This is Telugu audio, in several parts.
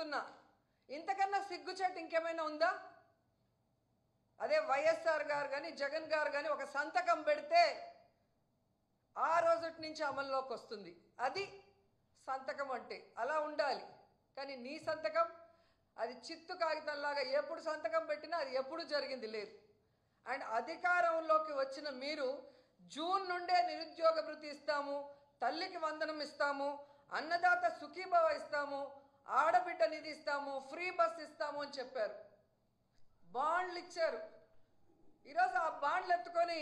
అడుగుతున్నా, ఇంతకన్నా సిగ్గుచేటు ఇంకేమైనా ఉందా? అదే వైఎస్ఆర్ గారు కానీ జగన్ గారు కానీ ఒక సంతకం పెడితే ఆ రోజు నుంచి అమల్లోకి వస్తుంది. అది సంతకం అంటే అలా ఉండాలి. కానీ నీ సంతకం అది చిత్తు కాగితంలాగా ఎప్పుడు సంతకం పెట్టినా అది ఎప్పుడు జరిగింది లేదు. అండ్ అధికారంలోకి వచ్చిన మీరు జూన్ నుండే నిరుద్యోగ భృతి ఇస్తాము, తల్లికి వందనం ఇస్తాము, అన్నదాత సుఖీభవ ఇస్తాము, ఆడబిడ్డ నిధి ఇస్తాము, ఫ్రీ బస్ ఇస్తాము అని చెప్పారు. బాండ్లు ఇచ్చారు. ఈరోజు ఆ బాండ్లు ఎత్తుకొని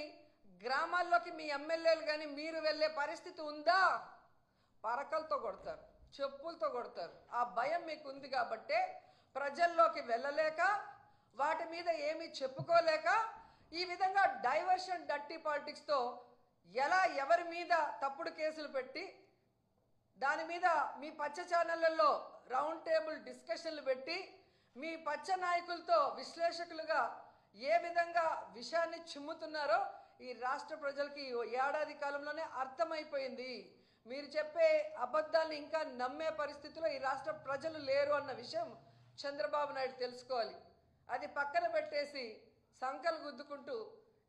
గ్రామాల్లోకి మీ ఎమ్మెల్యేలు కానీ మీరు వెళ్ళే పరిస్థితి ఉందా? పరకలతో కొడతారు, చెప్పులతో కొడతారు. ఆ భయం మీకు ఉంది కాబట్టే ప్రజల్లోకి వెళ్ళలేక, వాటి మీద ఏమీ చెప్పుకోలేక ఈ విధంగా డైవర్షన్ డర్టీ పాలిటిక్స్తో ఎలా ఎవరి మీద తప్పుడు కేసులు పెట్టి దాని మీద మీ పచ్చ ఛానళ్లలో రౌండ్ టేబుల్ డిస్కషన్లు పెట్టి మీ పచ్చ నాయకులతో విశ్లేషకులుగా ఏ విధంగా విషయాన్ని చిమ్ముతున్నారో ఈ రాష్ట్ర ప్రజలకి ఏడాది కాలంలోనే అర్థమైపోయింది. మీరు చెప్పే అబద్ధాలను ఇంకా నమ్మే పరిస్థితిలో ఈ రాష్ట్ర ప్రజలు లేరు అన్న విషయం చంద్రబాబు నాయుడు తెలుసుకోవాలి. అది పక్కన పెట్టేసి సంకలు గుద్దుకుంటూ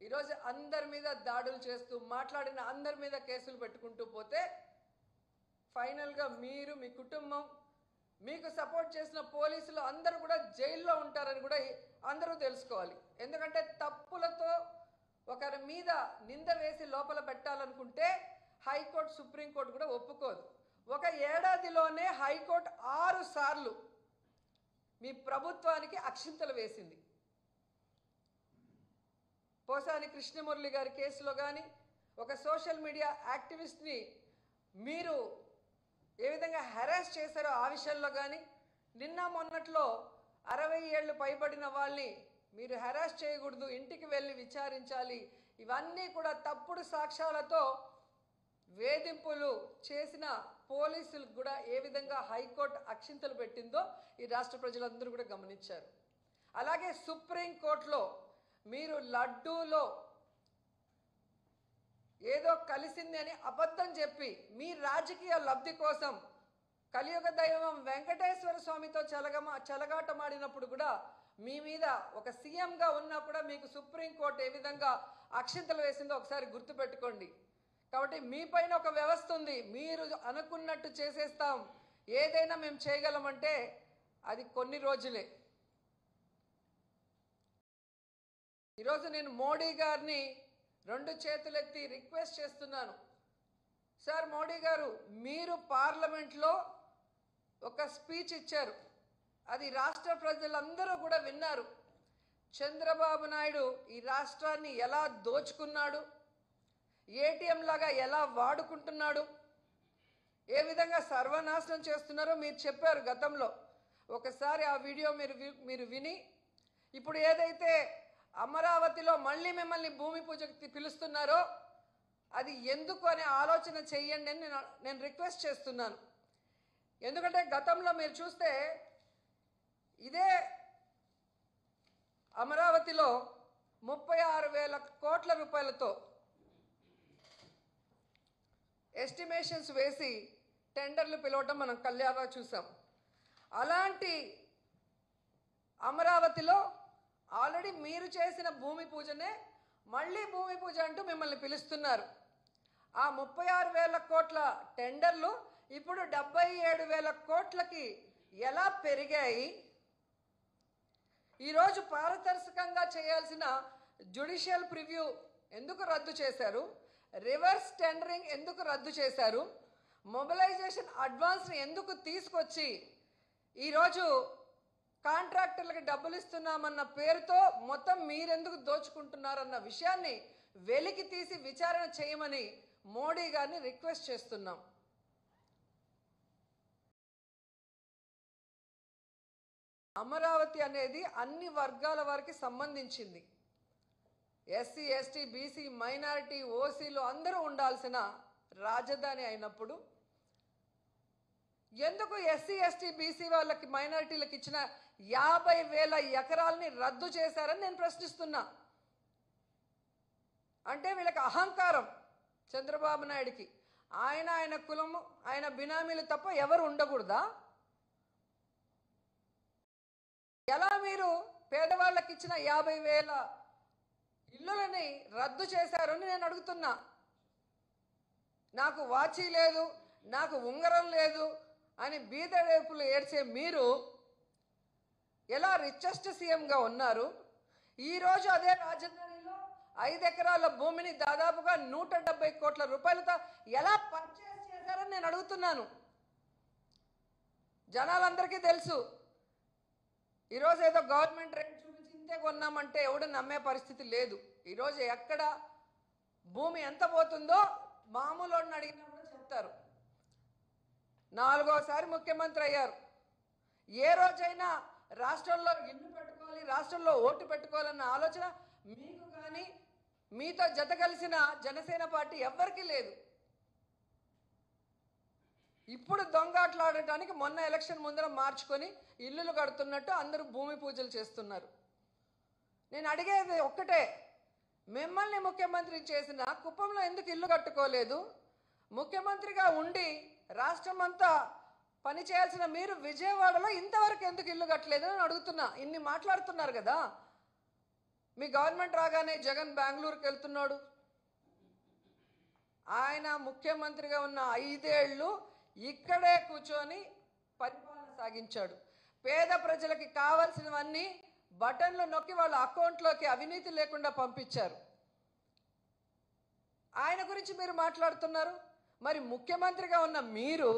ఈరోజు అందరి మీద దాడులు చేస్తూ మాట్లాడిన అందరి మీద కేసులు పెట్టుకుంటూ పోతే ఫైనల్గా మీరు, మీ కుటుంబం, మీకు సపోర్ట్ చేసిన పోలీసులు అందరూ కూడా జైల్లో ఉంటారని కూడా అందరూ తెలుసుకోవాలి. ఎందుకంటే తప్పులతో ఒకరి మీద నింద వేసి లోపల పెట్టాలనుకుంటే హైకోర్టు, సుప్రీంకోర్టు కూడా ఒప్పుకోదు. ఒక ఏడాదిలోనే హైకోర్టు 6 సార్లు మీ ప్రభుత్వానికి అక్షింతలు వేసింది. పోసాని కృష్ణమురళి గారి కేసులో కానీ, ఒక సోషల్ మీడియా యాక్టివిస్ట్ని మీరు ఏ విధంగా హెరాస్ చేశారో ఆ విషయంలో కానీ, నిన్న మొన్నట్లో 60 ఏళ్ళు పైబడిన వాళ్ళని మీరు హెరాస్ చేయకూడదు, ఇంటికి వెళ్ళి విచారించాలి, ఇవన్నీ కూడా తప్పుడు సాక్ష్యాలతో వేధింపులు చేసిన పోలీసులకు కూడా ఏ విధంగా హైకోర్టు అక్షింతలు పెట్టిందో ఈ రాష్ట్ర ప్రజలందరూ కూడా గమనించారు. అలాగే సుప్రీంకోర్టులో మీరు లడ్డూలో ఏదో కలిసింది అని అబద్ధం చెప్పి మీ రాజకీయ లబ్ధి కోసం కలియుగ దైవం వెంకటేశ్వర స్వామితో చెలగాటమాడినప్పుడు కూడా మీ మీద ఒక సీఎంగా ఉన్నా కూడా మీకు సుప్రీంకోర్టు ఏ విధంగా అక్షింతలు వేసిందో ఒకసారి గుర్తుపెట్టుకోండి. కాబట్టి మీ పైన ఒక వ్యవస్థ ఉంది. మీరు అనుకున్నట్టు చేసేస్తాం, ఏదైనా మేము చేయగలమంటే అది కొన్ని రోజులే. ఈరోజు నేను మోడీ గారిని 2 చేతులెత్తి రిక్వెస్ట్ చేస్తున్నాను. సార్ మోడీ గారు, మీరు పార్లమెంట్లో ఒక స్పీచ్ ఇచ్చారు, అది రాష్ట్ర ప్రజలందరూ కూడా విన్నారు. చంద్రబాబు నాయుడు ఈ రాష్ట్రాన్ని ఎలా దోచుకున్నాడు, ఏటీఎం లాగా ఎలా వాడుకుంటున్నాడు, ఏ విధంగా సర్వనాశనం చేస్తున్నారో మీరు చెప్పారు గతంలో. ఒకసారి ఆ వీడియో మీరు విని, ఇప్పుడు ఏదైతే అమరావతిలో మళ్ళీ మిమ్మల్ని భూమి పూజకి పిలుస్తున్నారో అది ఎందుకు అనే ఆలోచన చెయ్యండి అని నేను రిక్వెస్ట్ చేస్తున్నాను. ఎందుకంటే గతంలో మీరు చూస్తే ఇదే అమరావతిలో 36,000 కోట్ల రూపాయలతో ఎస్టిమేషన్స్ వేసి టెండర్లు పిలవటం మనం కళ్యాణంగా చూసాం. అలాంటి అమరావతిలో ఆల్రెడీ మీరు చేసిన భూమి పూజనే మళ్ళీ భూమి పూజ అంటూ మిమ్మల్ని పిలుస్తున్నారు. ఆ 36,000 కోట్ల టెండర్లు ఇప్పుడు 77,000 కోట్లకి ఎలా పెరిగాయి? ఈరోజు పారదర్శకంగా చేయాల్సిన జ్యుడిషియల్ ప్రివ్యూ ఎందుకు రద్దు చేశారు? రివర్స్ టెండరింగ్ ఎందుకు రద్దు చేశారు? మొబిలైజేషన్ అడ్వాన్స్ని ఎందుకు తీసుకొచ్చి ఈరోజు కాంట్రాక్టర్లకు డబ్బులు ఇస్తున్నామన్న పేరుతో మొత్తం మీరెందుకు దోచుకుంటున్నారన్న విషయాన్ని వెలికి తీసి విచారణ చేయమని మోడీ గారిని రిక్వెస్ట్ చేస్తున్నాం. అమరావతి అనేది అన్ని వర్గాల వారికి సంబంధించింది. ఎస్సీ, ఎస్టీ, బీసీ, మైనారిటీ, ఓసీలు అందరూ ఉండాల్సిన రాజధాని అయినప్పుడు ఎందుకు ఎస్సీ, ఎస్టీ, బీసీ వాళ్ళకి, మైనారిటీలకు ఇచ్చిన 50,000 ఎకరాలని రద్దు చేశారని నేను ప్రశ్నిస్తున్నా. అంటే వీళ్ళకి అహంకారం చంద్రబాబు నాయుడికి. ఆయన కులము, ఆయన బినామీలు తప్ప ఎవరు ఉండకూడదా? ఎలా మీరు పేదవాళ్ళకి ఇచ్చిన 50,000 ఇల్లులని రద్దు చేశారని నేను అడుగుతున్నా. నాకు వాచి లేదు, నాకు ఉంగరం లేదు అని బీదడేపులు ఏడ్చే మీరు ఎలా రిచెస్ట్ సీఎంగా ఉన్నారు? ఈరోజు అదే రాజధానిలో 5 ఎకరాల భూమిని దాదాపుగా 170 కోట్ల రూపాయలతో ఎలా పర్చేస్ చేశారని నేను అడుగుతున్నాను. జనాలందరికీ తెలుసు. ఈరోజు ఏదో గవర్నమెంట్ రేట్ చూపించి ఇంతే కొన్నామంటే ఎవడు నమ్మే పరిస్థితి లేదు. ఈరోజు ఎక్కడ భూమి ఎంత పోతుందో మామూలు వాడిని అడిగినా కూడా చెప్తారు. 4వసారి ముఖ్యమంత్రి అయ్యారు. ఏ రోజైనా రాష్ట్రంలో ఇల్లు పెట్టుకోవాలి, రాష్ట్రంలో ఓటు పెట్టుకోవాలన్న ఆలోచన మీకు కానీ మీతో జత కలిసిన జనసేన పార్టీ ఎవ్వరికీ లేదు. ఇప్పుడు దొంగాట్లాడటానికి మొన్న ఎలక్షన్ ముందర మార్చుకొని ఇల్లులు కడుతున్నట్టు అందరూ భూమి పూజలు చేస్తున్నారు. నేను అడిగేది ఒక్కటే, మిమ్మల్ని ముఖ్యమంత్రి చేసిన కుప్పంలో ఎందుకు ఇల్లు కట్టుకోలేదు? ముఖ్యమంత్రిగా ఉండి రాష్ట్రం అంతా పని చేయాల్సిన మీరు విజయవాడలో ఇంతవరకు ఎందుకు ఇల్లు కట్టలేదు అని అడుగుతున్నా. ఇన్ని మాట్లాడుతున్నారు కదా. మీ గవర్నమెంట్ రాగానే జగన్ బెంగళూరుకి వెళ్తున్నాడు. ఆయన ముఖ్యమంత్రిగా ఉన్న 5 ఏళ్ళు ఇక్కడే కూర్చొని పరిపాలన సాగించాడు. పేద ప్రజలకి కావాల్సినవన్నీ బటన్లు నొక్కి వాళ్ళ అకౌంట్లోకి అవినీతి లేకుండా పంపించారు. ఆయన గురించి మీరు మాట్లాడుతున్నారు. మరి ముఖ్యమంత్రిగా ఉన్న మీరు,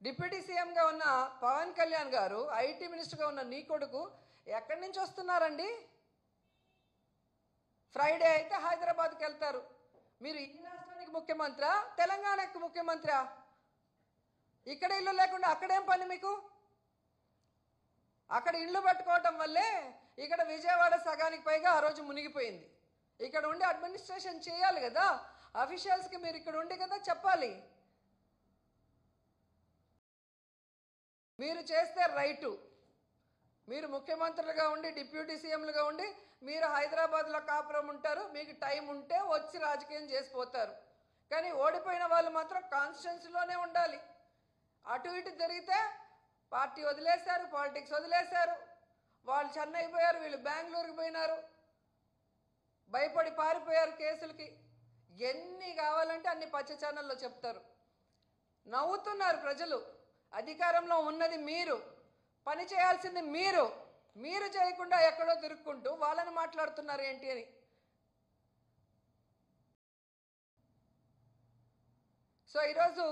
డిప్యూటీ సీఎంగా ఉన్న పవన్ కళ్యాణ్ గారు, ఐటీ మినిస్టర్గా ఉన్న నీ కొడుకు ఎక్కడి నుంచి వస్తున్నారండి? ఫ్రైడే అయితే హైదరాబాద్కి వెళ్తారు. మీరు ఈ రాష్ట్రానికి ముఖ్యమంత్రా, తెలంగాణకు ముఖ్యమంత్రా? ఇక్కడ ఇల్లు లేకుండా అక్కడేం పని మీకు? అక్కడ ఇల్లు పెట్టుకోవటం వల్లే ఇక్కడ విజయవాడ సగానికి పైగా ఆ రోజు మునిగిపోయింది. ఇక్కడ ఉండి అడ్మినిస్ట్రేషన్ చేయాలి కదా, అఫీషియల్స్కి మీరు ఇక్కడ ఉండి కదా చెప్పాలి. మీరు చేస్తే రైటు. మీరు ముఖ్యమంత్రులుగా ఉండి, డిప్యూటీ సీఎంలుగా ఉండి మీరు హైదరాబాద్లో కాపురం ఉంటారు. మీకు టైం ఉంటే వచ్చి రాజకీయం చేసిపోతారు. కానీ ఓడిపోయిన వాళ్ళు మాత్రం కాన్స్టిట్యున్సీలోనే ఉండాలి. అటు ఇటు జరిగితే పార్టీ వదిలేశారు, పాలిటిక్స్ వదిలేశారు. వాళ్ళు చెన్నై పోయారు, వీళ్ళు బెంగళూరుకి పోయినారు, భయపడి పారిపోయారు కేసులకి. ఎన్ని కావాలంటే అన్ని పచ్చ ఛానల్లో చెప్తారు. నవ్వుతున్నారు ప్రజలు. అధికారంలో ఉన్నది మీరు, పని చేయాల్సింది మీరు. మీరు చేయకుండా ఎక్కడో తిరుక్కుంటూ వాళ్ళని మాట్లాడుతున్నారు ఏంటి అని. సో ఈరోజు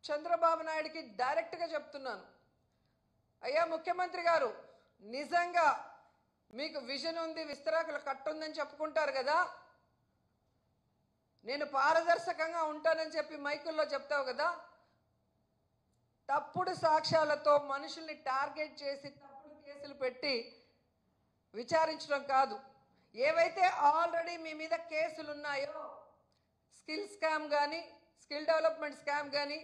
చంద్రబాబు నాయుడికి డైరెక్ట్గా చెప్తున్నాను, అయ్యా ముఖ్యమంత్రి గారు, నిజంగా మీకు విజన్ ఉంది, విస్తరాకుల కట్టుందని చెప్పుకుంటారు కదా. నేను పారదర్శకంగా ఉంటానని చెప్పి మైకుల్లో చెప్తావు కదా. తప్పుడు సాక్ష్యాలతో మనుషుల్ని టార్గెట్ చేసి తప్పుడు కేసులు పెట్టి విచారించడం కాదు. ఏవైతే ఆల్రెడీ మీ మీద కేసులు ఉన్నాయో, స్కిల్ స్కామ్ కానీ, స్కిల్ డెవలప్మెంట్ స్కామ్ కానీ,